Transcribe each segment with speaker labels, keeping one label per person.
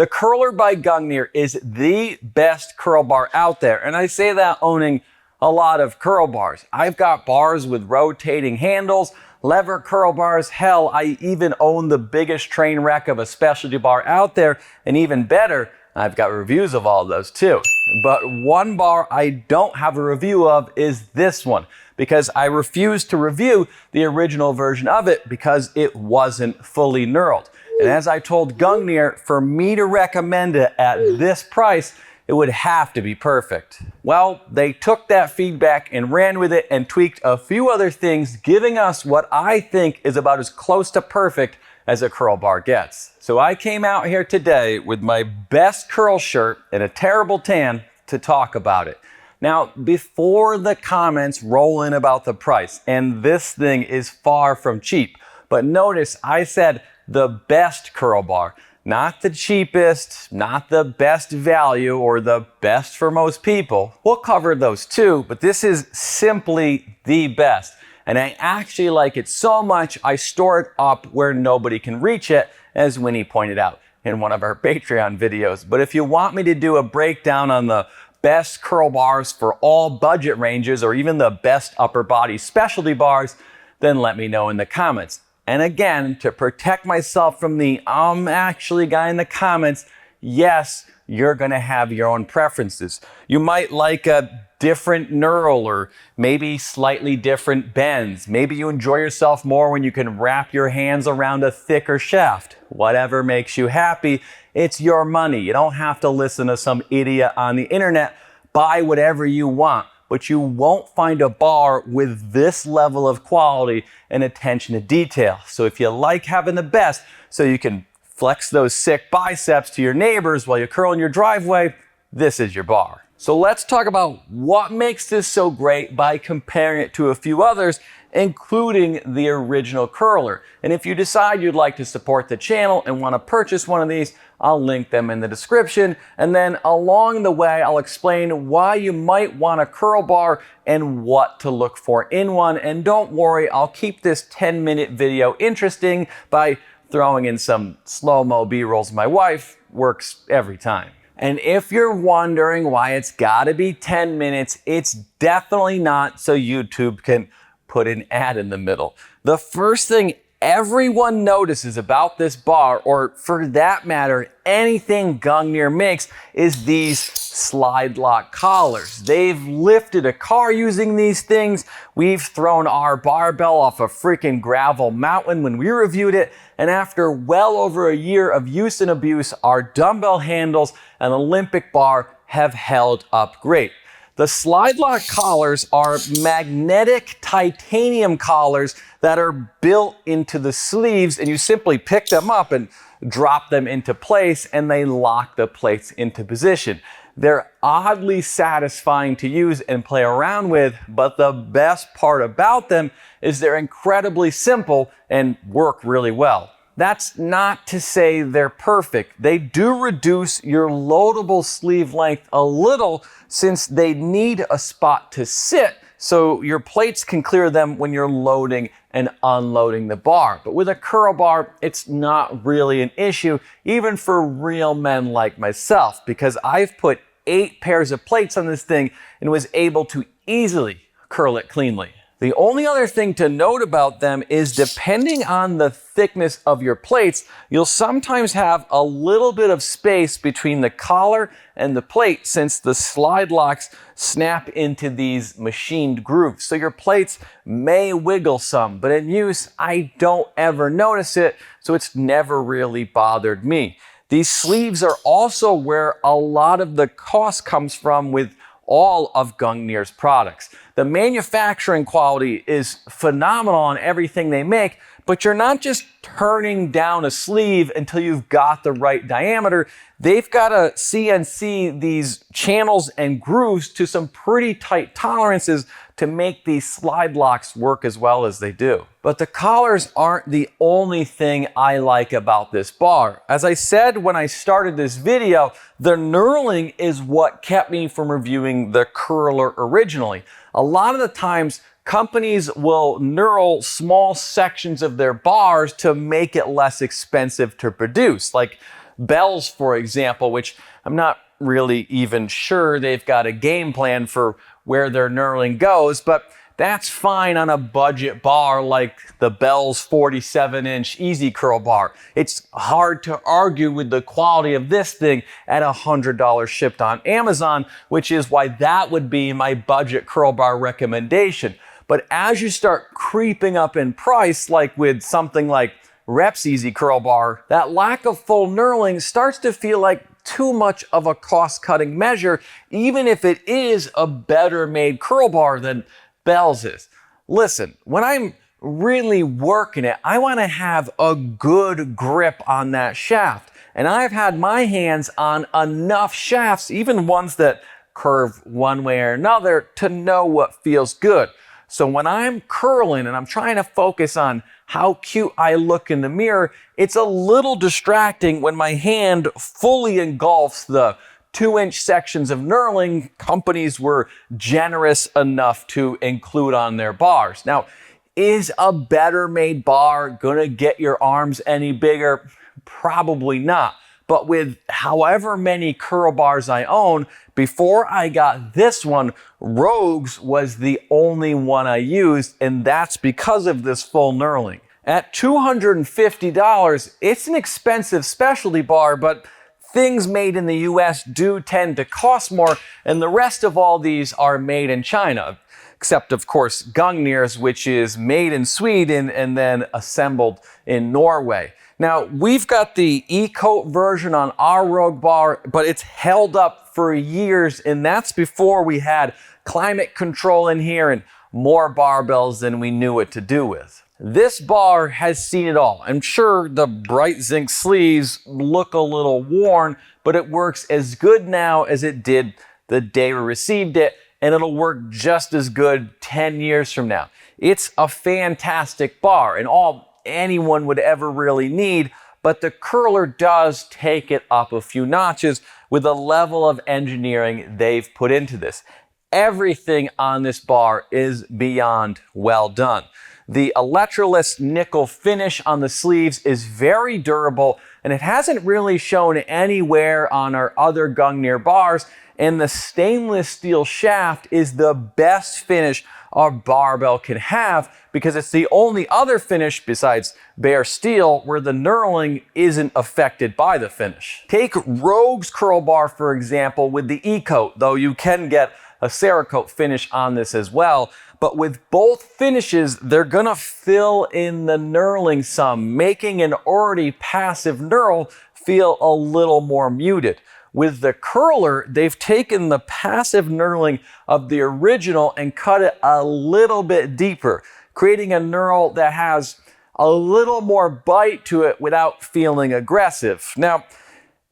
Speaker 1: The Curler by Gungnir is the best curl bar out there, and I say that owning a lot of curl bars. I've got bars with rotating handles, lever curl bars. Hell, I even own the biggest train wreck of a specialty bar out there, and even better, I've got reviews of all of those too. But one bar I don't have a review of is this one, because I refuse to review the original version of it because it wasn't fully knurled. And as I told Gungnir, for me to recommend it at this price, it would have to be perfect. Well, they took that feedback and ran with it and tweaked a few other things, giving us what I think is about as close to perfect as a curl bar gets. So I came out here today with my best curl shirt and a terrible tan to talk about it. Now, before the comments roll in about the price, and this thing is far from cheap, but notice I said the best curl bar, not the cheapest, not the best value or the best for most people. We'll cover those too, but this is simply the best. And I actually like it so much, I store it up where nobody can reach it, as Winnie pointed out in one of our Patreon videos. But if you want me to do a breakdown on the best curl bars for all budget ranges, or even the best upper body specialty bars, then let me know in the comments. And again, to protect myself from the actually guy in the comments, yes, you're gonna have your own preferences. You might like a different knurl or maybe slightly different bends. Maybe you enjoy yourself more when you can wrap your hands around a thicker shaft. Whatever makes you happy, it's your money. You don't have to listen to some idiot on the internet. Buy whatever you want, but you won't find a bar with this level of quality and attention to detail. So if you like having the best so you can flex those sick biceps to your neighbors while you curl in your driveway, this is your bar. So let's talk about what makes this so great by comparing it to a few others, including the original curler. And if you decide you'd like to support the channel and want to purchase one of these, I'll link them in the description. And then along the way, I'll explain why you might want a curl bar and what to look for in one. And don't worry, I'll keep this 10-minute video interesting by throwing in some slow-mo B-rolls. My wife works every time. And if you're wondering why it's gotta be 10 minutes, it's definitely not so YouTube can put an ad in the middle. The first thing everyone notices about this bar, or for that matter, anything Gungnir makes, is these slide lock collars. They've lifted a car using these things. We've thrown our barbell off a freaking gravel mountain when we reviewed it. And after well over a year of use and abuse, our dumbbell handles and Olympic bar have held up great. The slide lock collars are magnetic titanium collars that are built into the sleeves, and you simply pick them up and drop them into place, and they lock the plates into position. They're oddly satisfying to use and play around with, but the best part about them is they're incredibly simple and work really well. That's not to say they're perfect. They do reduce your loadable sleeve length a little, since they need a spot to sit so your plates can clear them when you're loading and unloading the bar. But with a curl bar, it's not really an issue, even for real men like myself, because I've put 8 pairs of plates on this thing and was able to easily curl it cleanly. The only other thing to note about them is, depending on the thickness of your plates, you'll sometimes have a little bit of space between the collar and the plate, since the slide locks snap into these machined grooves. So your plates may wiggle some, but in use, I don't ever notice it, so it's never really bothered me. These sleeves are also where a lot of the cost comes from with all of Gungnir's products. The manufacturing quality is phenomenal on everything they make, but you're not just turning down a sleeve until you've got the right diameter. They've got to CNC these channels and grooves to some pretty tight tolerances to make these slide locks work as well as they do. But the collars aren't the only thing I like about this bar. As I said when I started this video, the knurling is what kept me from reviewing the curler originally. A lot of the times, companies will knurl small sections of their bars to make it less expensive to produce. Like Bells, for example, which I'm not really even sure they've got a game plan for where their knurling goes, but that's fine on a budget bar like the Bell's 47-inch Easy Curl bar. It's hard to argue with the quality of this thing at $100 shipped on Amazon, which is why that would be my budget curl bar recommendation. But as you start creeping up in price, like with something like Rep's Easy Curl bar, that lack of full knurling starts to feel like too much of a cost-cutting measure, even if it is a better made curl bar than Bell's is. Listen, when I'm really working it, I want to have a good grip on that shaft. And I've had my hands on enough shafts, even ones that curve one way or another, to know what feels good. So when I'm curling and I'm trying to focus on how cute I look in the mirror, it's a little distracting when my hand fully engulfs the 2-inch sections of knurling companies were generous enough to include on their bars. Now, is a better made bar gonna get your arms any bigger? Probably not. But with however many curl bars I own, before I got this one, Rogue's was the only one I used, and that's because of this full knurling. At $250, it's an expensive specialty bar, but things made in the US do tend to cost more, and the rest of all these are made in China. Except, of course, Gungnir's, which is made in Sweden and then assembled in Norway. Now, we've got the E-coat version on our Rogue bar, but it's held up for years, and that's before we had climate control in here and more barbells than we knew what to do with. This bar has seen it all. I'm sure the bright zinc sleeves look a little worn, but it works as good now as it did the day we received it, and it'll work just as good 10 years from now. It's a fantastic bar and all anyone would ever really need, but the curler does take it up a few notches with the level of engineering they've put into this. Everything on this bar is beyond well done. The electroless nickel finish on the sleeves is very durable, and it hasn't really shown anywhere on our other Gungnir bars, and the stainless steel shaft is the best finish our barbell can have because it's the only other finish besides bare steel where the knurling isn't affected by the finish. Take Rogue's curl bar, for example, with the E-coat, though you can get a Cerakote finish on this as well. But with both finishes, they're gonna fill in the knurling some, making an already passive knurl feel a little more muted. With the curler, they've taken the passive knurling of the original and cut it a little bit deeper, creating a knurl that has a little more bite to it without feeling aggressive. Now,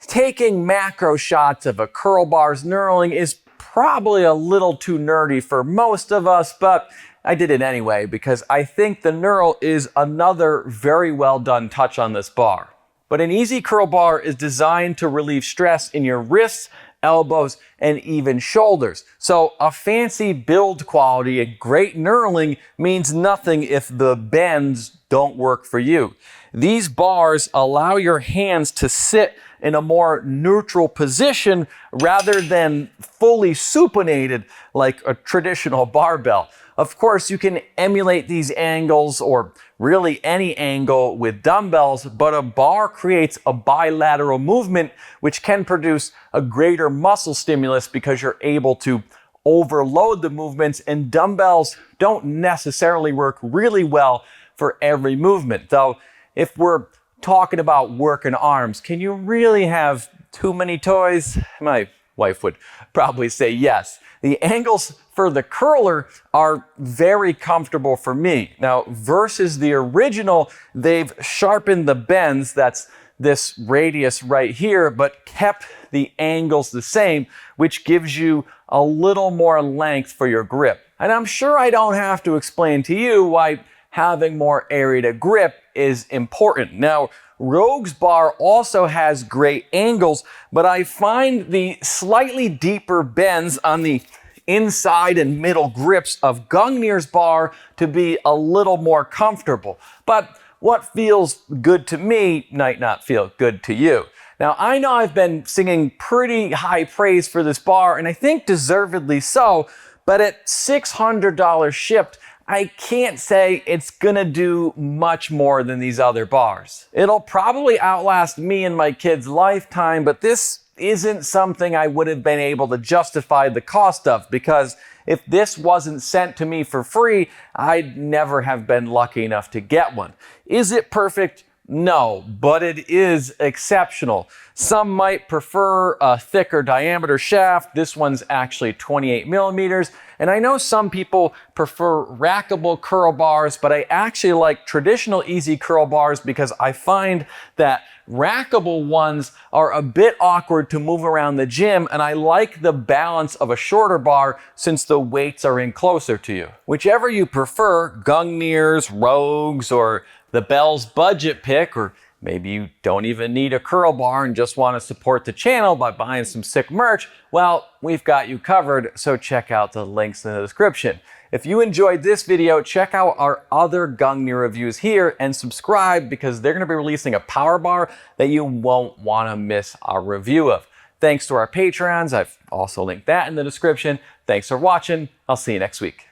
Speaker 1: taking macro shots of a curl bar's knurling is probably a little too nerdy for most of us, but I did it anyway because I think the knurl is another very well done touch on this bar. But an easy curl bar is designed to relieve stress in your wrists, elbows, and even shoulders. So a fancy build quality and great knurling means nothing if the bends don't work for you. These bars allow your hands to sit in a more neutral position rather than fully supinated like a traditional barbell. Of course, you can emulate these angles or really any angle with dumbbells, but a bar creates a bilateral movement which can produce a greater muscle stimulus because you're able to overload the movements, and dumbbells don't necessarily work really well for every movement. Though if we're talking about working arms, can you really have too many toys? My wife would probably say yes. The angles for the curler are very comfortable for me. Now, versus the original, they've sharpened the bends, that's this radius right here, but kept the angles the same, which gives you a little more length for your grip. And I'm sure I don't have to explain to you why having more area to grip is important. Now, Rogue's bar also has great angles, but I find the slightly deeper bends on the inside and middle grips of Gungnir's bar to be a little more comfortable. But what feels good to me might not feel good to you. Now, I know I've been singing pretty high praise for this bar, and I think deservedly so, but at $600 shipped, I can't say it's gonna do much more than these other bars. It'll probably outlast me and my kids' lifetime, but this isn't something I would have been able to justify the cost of, because if this wasn't sent to me for free, I'd never have been lucky enough to get one. Is it perfect? No, but it is exceptional. Some might prefer a thicker diameter shaft. This one's actually 28 millimeters. And I know some people prefer rackable curl bars, but I actually like traditional easy curl bars because I find that rackable ones are a bit awkward to move around the gym, and I like the balance of a shorter bar since the weights are in closer to you. Whichever you prefer, Gungnir's, Rogue's, or the Bell's budget pick, or maybe you don't even need a curl bar and just want to support the channel by buying some sick merch, well, we've got you covered, so check out the links in the description. If you enjoyed this video, check out our other Gungnir reviews here and subscribe, because they're going to be releasing a power bar that you won't want to miss our review of. Thanks to our Patreons. I've also linked that in the description. Thanks for watching. I'll see you next week.